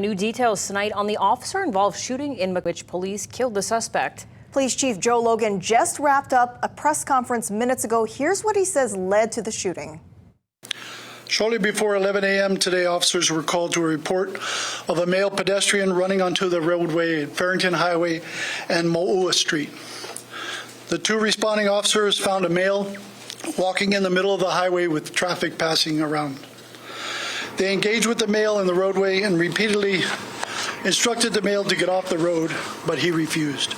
New details tonight on the officer-involved shooting in which police killed the suspect. Police Chief Joe Logan just wrapped up a press conference minutes ago. Here's what he says led to the shooting. Shortly before 11 a.m. today, officers were called to a report of a male pedestrian running onto the roadway at Farrington Highway and Mo'ua Street. The two responding officers found a male walking in the middle of the highway with traffic passing around. They engaged with the male in the roadway and repeatedly instructed the male to get off the road, but he refused.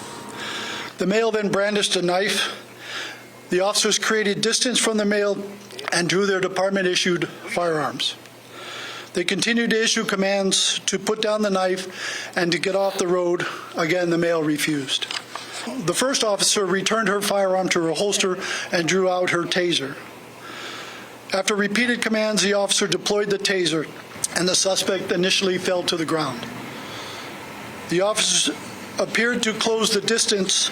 The male then brandished a knife. The officers created distance from the male and drew their department-issued firearms. They continued to issue commands to put down the knife and to get off the road. Again, the male refused. The first officer returned her firearm to her holster and drew out her taser. After repeated commands, the officer deployed the taser, and the suspect initially fell to the ground. The officers appeared to close the distance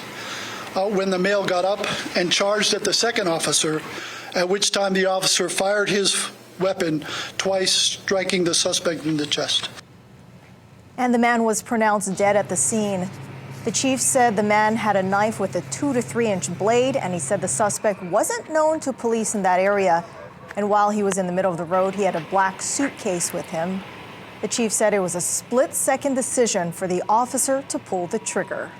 when the male got up and charged at the second officer, at which time the officer fired his weapon twice, striking the suspect in the chest. And the man was pronounced dead at the scene. The chief said the man had a knife with a 2 to 3 inch blade, and he said the suspect wasn't known to police in that area. And while he was in the middle of the road, he had a black suitcase with him. The chief said it was a split-second decision for the officer to pull the trigger.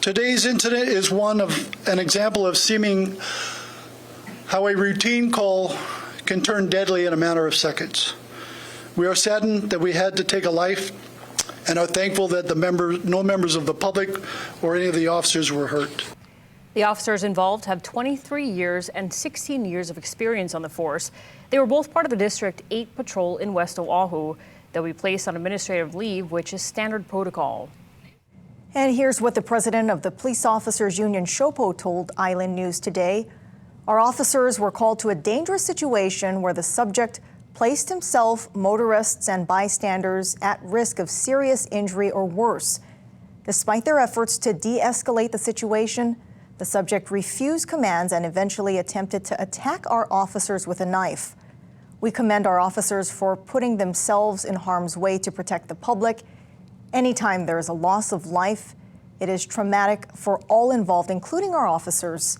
Today's incident is an example of seeming how a routine call can turn deadly in a matter of seconds. We are saddened that we had to take a life and are thankful that no members of the public or any of the officers were hurt. The officers involved have 23 years and 16 years of experience on the force. They were both part of the District 8 patrol in West Oahu. They'll be placed on administrative leave, which is standard protocol. And here's what the president of the Police Officers Union, Shopo, told Island News today. Our officers were called to a dangerous situation where the subject placed himself, motorists, and bystanders at risk of serious injury or worse. Despite their efforts to de-escalate the situation, the subject refused commands and eventually attempted to attack our officers with a knife. We commend our officers for putting themselves in harm's way to protect the public. Anytime there is a loss of life, it is traumatic for all involved, including our officers.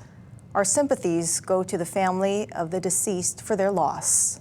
Our sympathies go to the family of the deceased for their loss.